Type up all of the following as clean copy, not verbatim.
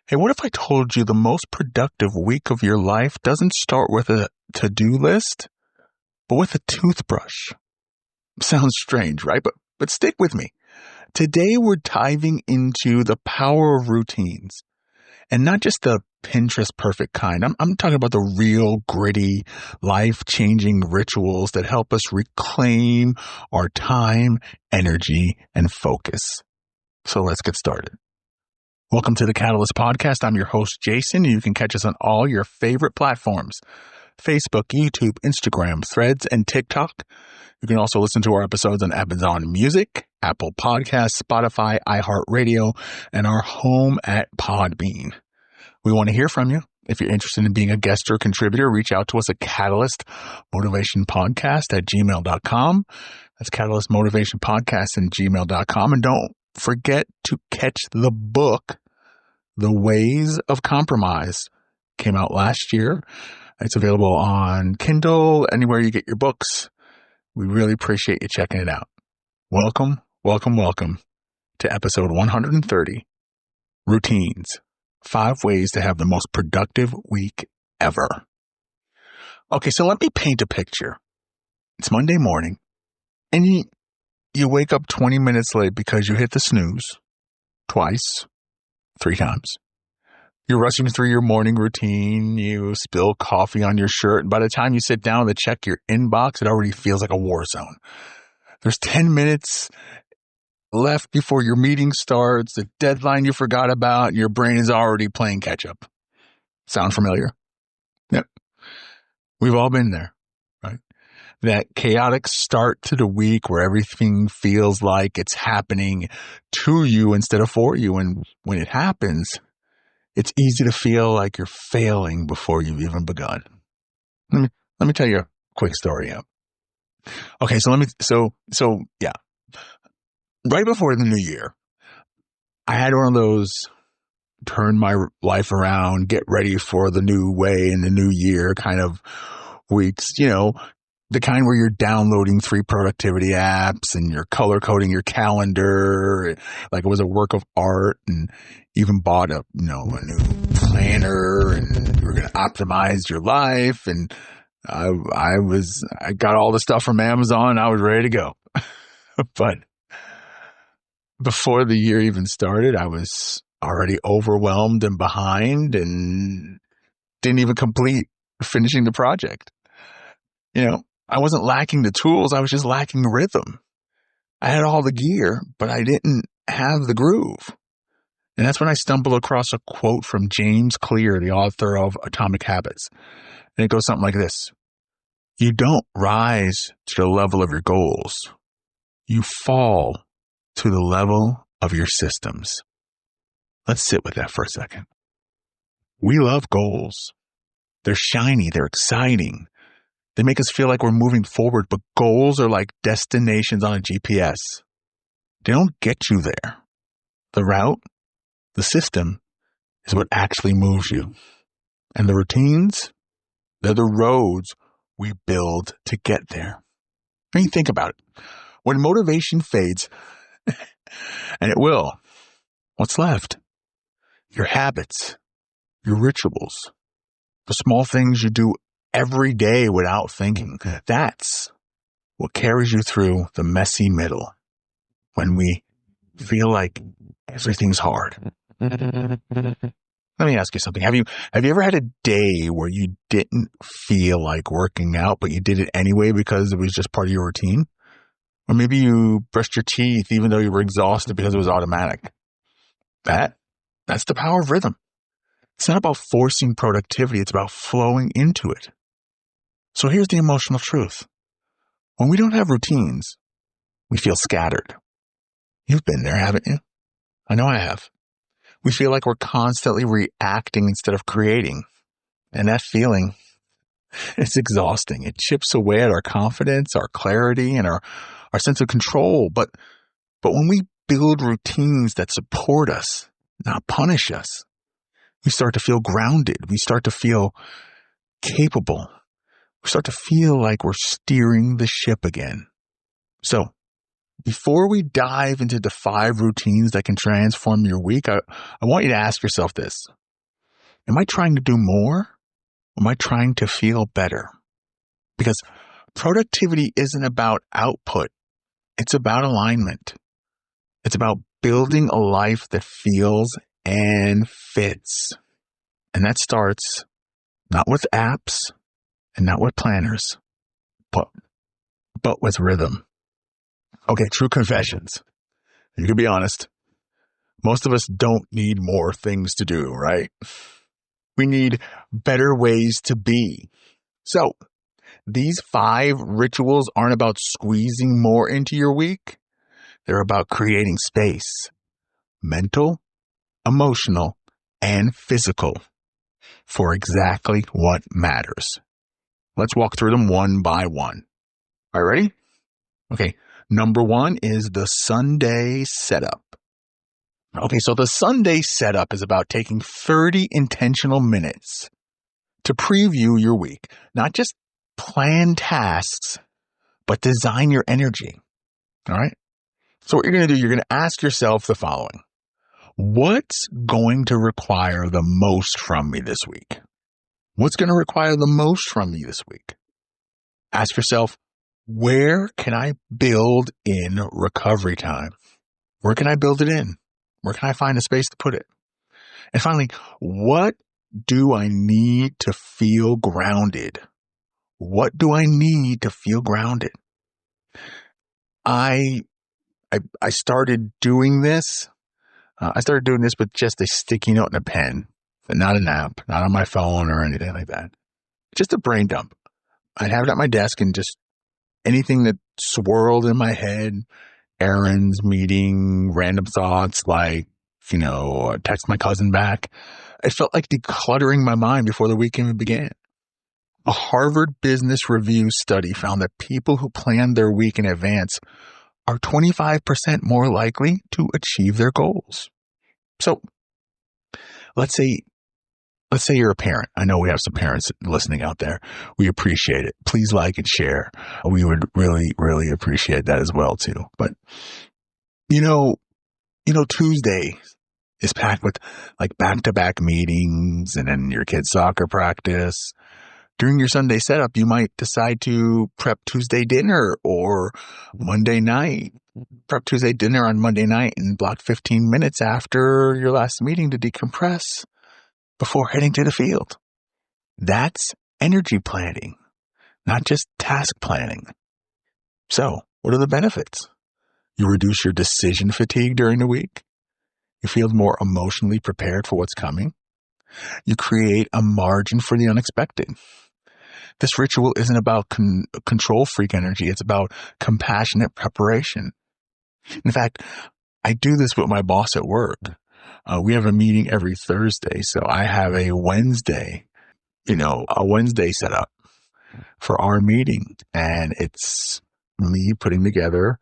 Hey, what if I told you the most productive week of your life doesn't start with a to-do list, but with a toothbrush? Sounds strange, right? But stick with me. Today we're diving into the power of routines, and not just the Pinterest perfect kind. I'm talking about the real gritty, life-changing rituals that help us reclaim our time, energy, and focus. So let's get started. Welcome to the Catalyst Podcast. I'm your host, Jason. You can catch us on all your favorite platforms: Facebook, YouTube, Instagram, Threads, and TikTok. You can also listen to our episodes on Amazon Music, Apple Podcasts, Spotify, iHeartRadio, and our home at Podbean. We want to hear from you. If you're interested in being a guest or contributor, reach out to us at catalystmotivationpodcast@gmail.com. That's Catalyst Motivation Podcast at gmail.com. And don't forget to catch the book, The Ways of Compromise. Came out last year. It's available on Kindle, anywhere you get your books. We really appreciate you checking it out. Welcome to episode 130, Routines. 5 ways to have the most productive week ever. Okay, so let me paint a picture. It's Monday morning, and you wake up 20 minutes late because you hit the snooze twice, 3 times. You're rushing through your morning routine. You spill coffee on your shirt. And by the time you sit down to check your inbox, it already feels like a war zone. There's 10 minutes left before your meeting starts, the deadline you forgot about, and your brain is already playing catch up. Sound familiar? Yep. We've all been there, right? That chaotic start to the week where everything feels like it's happening to you instead of for you. And when it happens, it's easy to feel like you're failing before you've even begun. Let me tell you a quick story. Okay, so yeah. Right before the new year, I had one of those turn my life around, get ready for the new way in the new year kind of weeks, the kind where you're downloading 3 productivity apps and you're color coding your calendar like it was a work of art, and even bought a new planner, and you were going to optimize your life. And I got all the stuff from Amazon. I was ready to go. But before the year even started, I was already overwhelmed and behind and didn't even complete finishing the project. I wasn't lacking the tools. I was just lacking rhythm. I had all the gear, but I didn't have the groove. And that's when I stumbled across a quote from James Clear, the author of Atomic Habits. And it goes something like this: you don't rise to the level of your goals. You fall to the level of your systems. Let's sit with that for a second. We love goals. They're shiny. They're exciting. They make us feel like we're moving forward, but goals are like destinations on a GPS. They don't get you there. The route, the system, is what actually moves you. And the routines, they're the roads we build to get there. I mean, think about it. When motivation fades, and it will, what's left? Your habits, your rituals, the small things you do every day without thinking. That's what carries you through the messy middle when we feel like everything's hard. Let me ask you something. Have you ever had a day where you didn't feel like working out, but you did it anyway because it was just part of your routine? Or maybe you brushed your teeth even though you were exhausted because it was automatic. That's the power of rhythm. It's not about forcing productivity. It's about flowing into it. So here's the emotional truth. When we don't have routines, we feel scattered. You've been there, haven't you? I know I have. We feel like we're constantly reacting instead of creating. And that feeling, it's exhausting. It chips away at our confidence, our clarity, and our sense of control. But when we build routines that support us, not punish us, we start to feel grounded. We start to feel capable. We start to feel like we're steering the ship again. So Before we dive into the 5 routines that can transform your week, I want you to ask yourself this. Am I trying to do more? Or am I trying to feel better? Because productivity isn't about output. It's about alignment. It's about building a life that feels and fits. And that starts not with apps and not with planners, but with rhythm. Okay, true confessions. You can be honest. Most of us don't need more things to do, right? We need better ways to be. So, these 5 rituals aren't about squeezing more into your week. They're about creating space, mental, emotional, and physical, for exactly what matters. Let's walk through them one by one. All right, ready? Okay, number 1 is the Sunday setup. Okay, so the Sunday setup is about taking 30 intentional minutes to preview your week, not just plan tasks, but design your energy. All right? So what you're going to do, you're going to ask yourself the following. What's going to require the most from me this week? What's going to require the most from me this week? Ask yourself, where can I build in recovery time? Where can I build it in? Where can I find a space to put it? And finally, what do I need to feel grounded? What do I need to feel grounded? I started doing this. I started doing this with just a sticky note and a pen, but not an app, not on my phone or anything like that. Just a brain dump. I'd have it at my desk and just anything that swirled in my head, errands, meeting, random thoughts like, text my cousin back. It felt like decluttering my mind before the week even began. A Harvard Business Review study found that people who plan their week in advance are 25% more likely to achieve their goals. So let's say you're a parent. I know we have some parents listening out there. We appreciate it. Please like and share. We would really, really appreciate that as well too. But, Tuesday is packed with like back-to-back meetings and then your kid's soccer practice. During your Sunday setup, you might decide to prep Tuesday dinner or Monday night. Prep Tuesday dinner on Monday night and block 15 minutes after your last meeting to decompress before heading to the field. That's energy planning, not just task planning. So, what are the benefits? You reduce your decision fatigue during the week. You feel more emotionally prepared for what's coming. You create a margin for the unexpected. This ritual isn't about control freak energy. It's about compassionate preparation. In fact, I do this with my boss at work. We have a meeting every Thursday. So I have a Wednesday set up for our meeting. And it's me putting together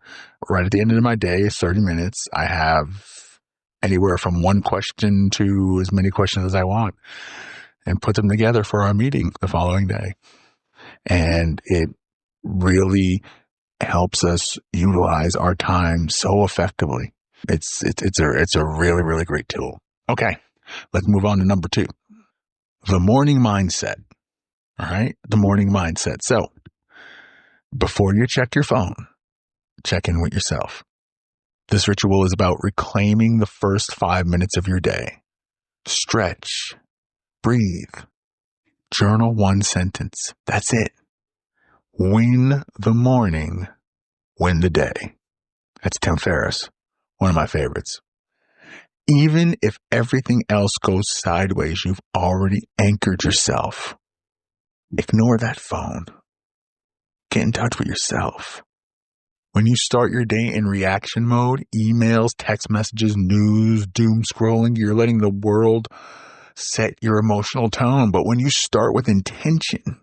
right at the end of my day, 30 minutes. I have anywhere from one question to as many questions as I want and put them together for our meeting the following day. And it really helps us utilize our time so effectively. It's a really, really great tool. Okay, let's move on to number 2. The morning mindset. All right, the morning mindset. So before you check your phone, check in with yourself. This ritual is about reclaiming the first 5 minutes of your day. Stretch, breathe, journal 1 sentence. That's it. Win the morning, win the day. That's Tim Ferriss, one of my favorites. Even if everything else goes sideways, you've already anchored yourself. Ignore that phone. Get in touch with yourself. When you start your day in reaction mode, emails, text messages, news, doom scrolling, you're letting the world set your emotional tone. But when you start with intention,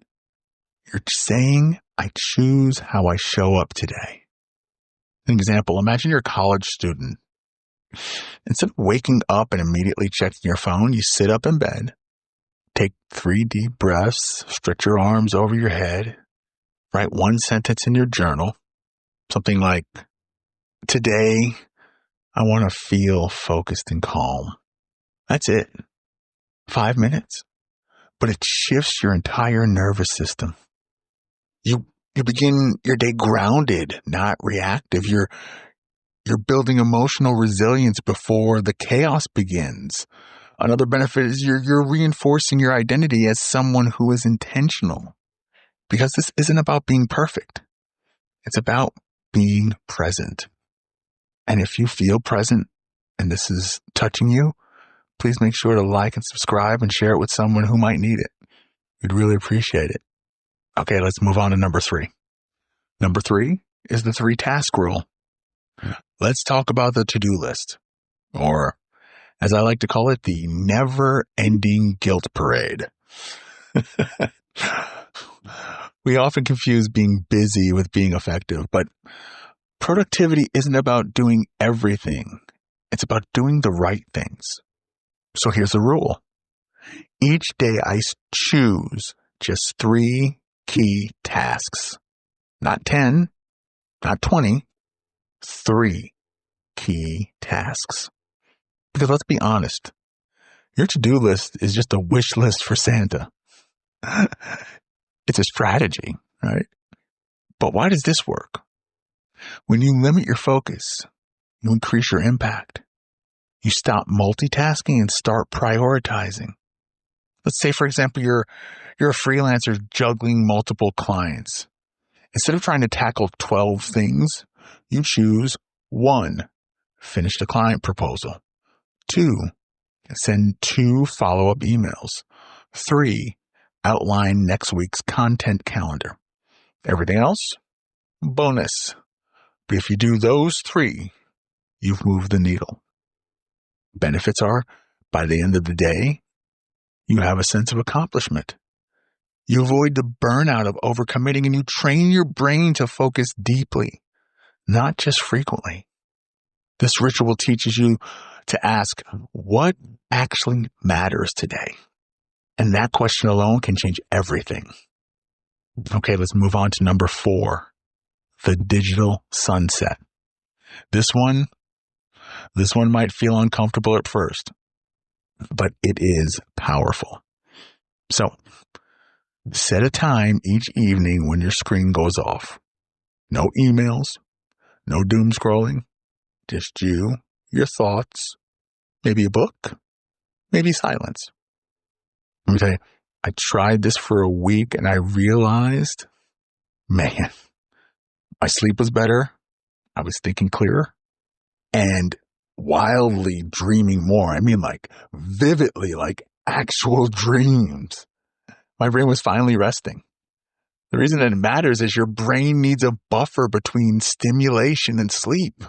you're saying, I choose how I show up today. An example, imagine you're a college student. Instead of waking up and immediately checking your phone, you sit up in bed, take 3 deep breaths, stretch your arms over your head, write 1 sentence in your journal, something like, Today, I want to feel focused and calm. That's it. 5 minutes. But it shifts your entire nervous system. You begin your day grounded, not reactive. You're building emotional resilience before the chaos begins. Another benefit is you're reinforcing your identity as someone who is intentional. Because this isn't about being perfect. It's about being present. And if you feel present and this is touching you, please make sure to like and subscribe and share it with someone who might need it. We'd really appreciate it. Okay, let's move on to number 3. Number 3 is the 3-task rule. Let's talk about the to-do list, or as I like to call it, the never-ending guilt parade. We often confuse being busy with being effective, but productivity isn't about doing everything. It's about doing the right things. So here's the rule. Each day I choose just 3 key tasks. Not 10, not 20, 3 key tasks. Because let's be honest, your to-do list is just a wish list for Santa. It's a strategy, right? But why does this work? When you limit your focus, you increase your impact. You stop multitasking and start prioritizing. Let's say, for example, you're a freelancer juggling multiple clients. Instead of trying to tackle 12 things, you choose 1, finish the client proposal. 2, send 2 follow-up emails. 3, outline next week's content calendar. Everything else, bonus. But if you do those 3, you've moved the needle. Benefits are, by the end of the day, you have a sense of accomplishment. You avoid the burnout of overcommitting, and you train your brain to focus deeply, not just frequently. This ritual teaches you to ask, what actually matters today? And that question alone can change everything. Okay, let's move on to number 4, the digital sunset. This one might feel uncomfortable at first, but it is powerful. So, set a time each evening when your screen goes off. No emails, no doom scrolling, just you, your thoughts, maybe a book, maybe silence. Let me tell you, I tried this for a week and I realized, man, my sleep was better. I was thinking clearer and wildly dreaming more. I mean, like vividly, like actual dreams. My brain was finally resting. The reason that it matters is your brain needs a buffer between stimulation and sleep.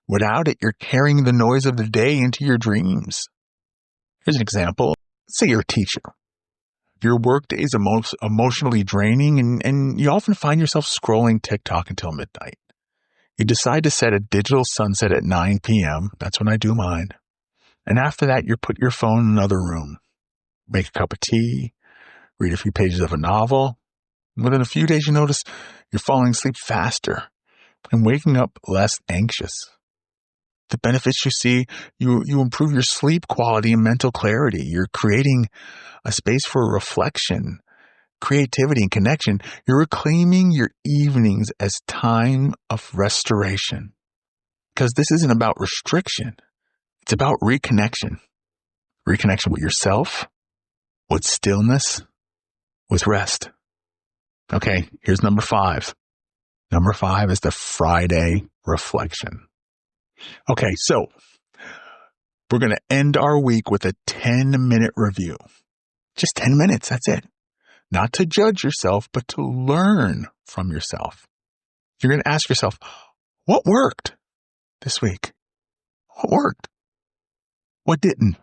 Without it, you're carrying the noise of the day into your dreams. Here's an example. Let's say you're a teacher. Your workday is emotionally draining and you often find yourself scrolling TikTok until midnight. You decide to set a digital sunset at 9 p.m. That's when I do mine. And after that, you put your phone in another room. Make a cup of tea, read a few pages of a novel. Within a few days, you notice you're falling asleep faster and waking up less anxious. The benefits you see, you improve your sleep quality and mental clarity. You're creating a space for reflection, creativity, and connection. You're reclaiming your evenings as time of restoration. Because this isn't about restriction. It's about reconnection. Reconnection with yourself, with stillness, with rest. Okay, here's number 5. Number 5 is the Friday reflection. Okay, so we're going to end our week with a 10-minute review. Just 10 minutes, that's it. Not to judge yourself, but to learn from yourself. You're going to ask yourself, what worked this week? What worked? What didn't?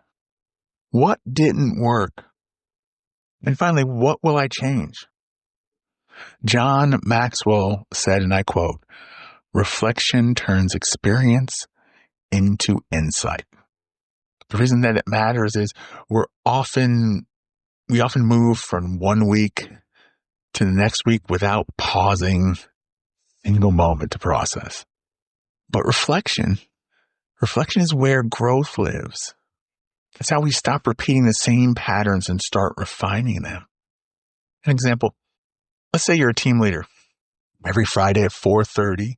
What didn't work? And finally, what will I change? John Maxwell said, and I quote, reflection turns experience into insight. The reason that it matters is we often move from one week to the next week without pausing a single moment to process. But reflection is where growth lives. It's how we stop repeating the same patterns and start refining them. An example, let's say you're a team leader. Every Friday at 4:30,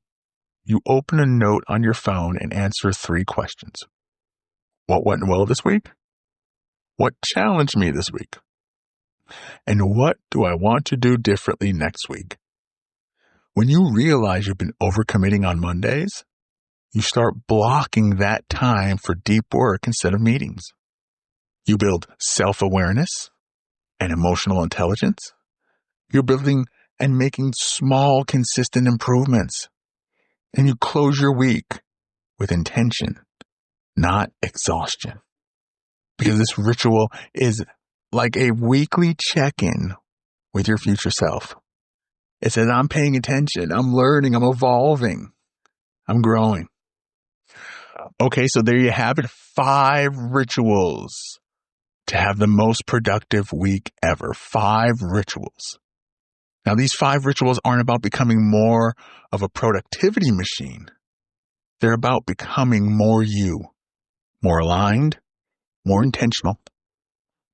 you open a note on your phone and answer 3 questions. What went well this week? What challenged me this week? And what do I want to do differently next week? When you realize you've been overcommitting on Mondays, you start blocking that time for deep work instead of meetings. You build self-awareness and emotional intelligence. You're building and making small, consistent improvements. And you close your week with intention, not exhaustion. Because this ritual is like a weekly check-in with your future self. It says, I'm paying attention, I'm learning, I'm evolving, I'm growing. Okay, so there you have it, 5 rituals to have the most productive week ever. 5 rituals. Now, these 5 rituals aren't about becoming more of a productivity machine. They're about becoming more you, more aligned, more intentional,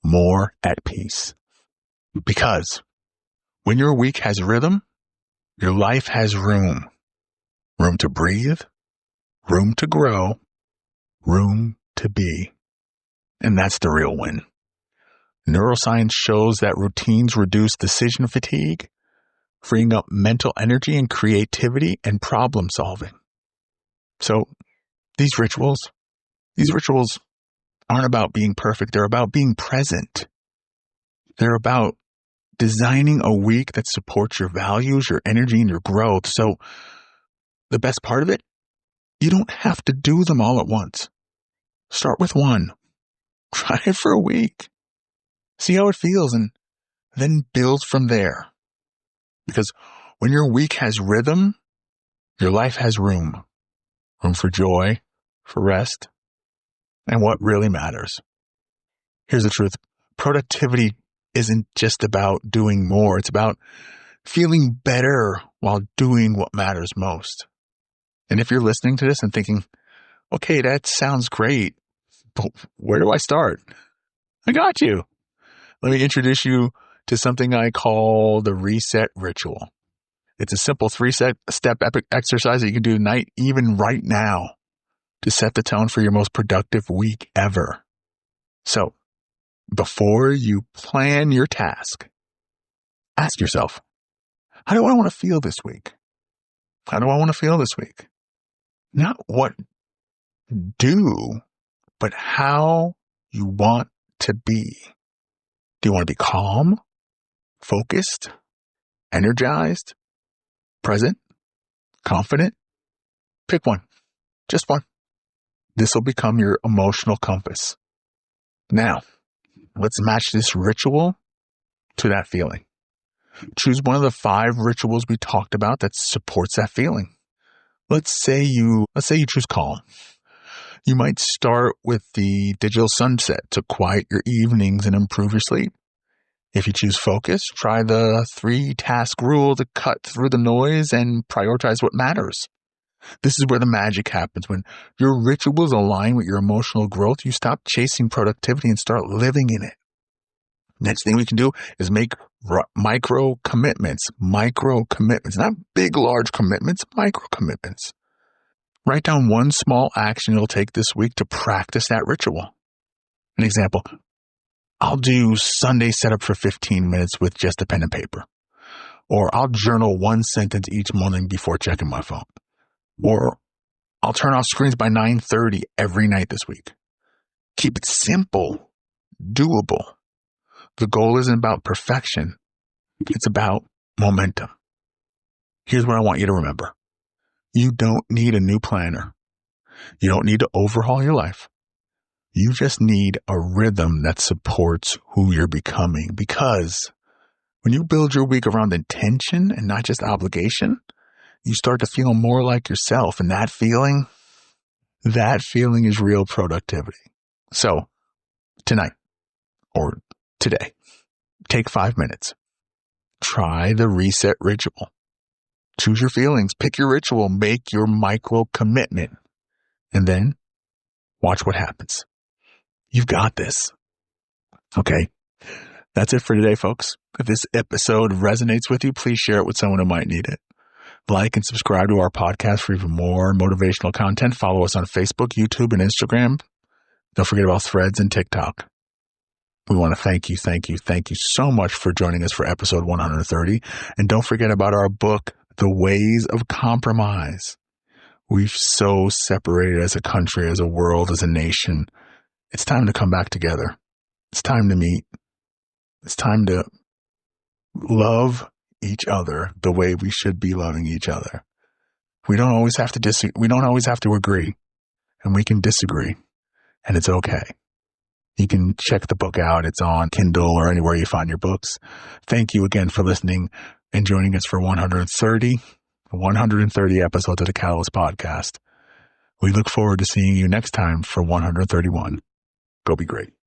more at peace. Because when your week has rhythm, your life has room. Room to breathe, room to grow, room to be. And that's the real win. Neuroscience shows that routines reduce decision fatigue, freeing up mental energy and creativity and problem solving. So these rituals aren't about being perfect. They're about being present. They're about designing a week that supports your values, your energy, and your growth. So the best part of it, you don't have to do them all at once. Start with 1. Try it for a week. See how it feels and then build from there. Because when your week has rhythm, your life has room. Room for joy, for rest, and what really matters. Here's the truth. Productivity isn't just about doing more. It's about feeling better while doing what matters most. And if you're listening to this and thinking, okay, that sounds great, but where do I start? I got you. Let me introduce you to something I call the reset ritual. It's a simple 3-step epic exercise that you can do tonight, even right now, to set the tone for your most productive week ever. So, before you plan your task, ask yourself, how do I want to feel this week? How do I want to feel this week? Not what do, but how you want to be. Do you want to be calm, focused, energized, present, confident? Pick one. Just one. This will become your emotional compass. Now, let's match this ritual to that feeling. Choose one of the 5 rituals we talked about that supports that feeling. Let's say you choose calm. You might start with the digital sunset to quiet your evenings and improve your sleep. If you choose focus, try the 3-task rule to cut through the noise and prioritize what matters. This is where the magic happens. When your rituals align with your emotional growth, you stop chasing productivity and start living in it. Next thing we can do is make micro commitments, not big, large commitments, micro commitments. Write down one small action you'll take this week to practice that ritual. An example, I'll do Sunday setup for 15 minutes with just a pen and paper. Or I'll journal 1 sentence each morning before checking my phone. Or I'll turn off screens by 9:30 every night this week. Keep it simple, doable. The goal isn't about perfection. It's about momentum. Here's what I want you to remember. You don't need a new planner. You don't need to overhaul your life. You just need a rhythm that supports who you're becoming. Because when you build your week around intention and not just obligation, you start to feel more like yourself. And that feeling is real productivity. So tonight or today, take 5 minutes. Try the reset ritual. Choose your feelings, pick your ritual, make your micro commitment, and then watch what happens. You've got this. Okay. That's it for today, folks. If this episode resonates with you, please share it with someone who might need it. Like and subscribe to our podcast for even more motivational content. Follow us on Facebook, YouTube, and Instagram. Don't forget about Threads and TikTok. We want to thank you so much for joining us for episode 130. And don't forget about our book, The Ways of Compromise. We've so separated as a country, as a world, as a nation. It's time to come back together. It's time to meet. It's time to love each other the way we should be loving each other. We don't always have to we don't always have to agree, and we can disagree, and it's okay. You can check the book out. It's on Kindle or anywhere you find your books. Thank you again for listening and joining us for 130 episodes of the Catalyst Podcast. We look forward to seeing you next time for 131. Go be great.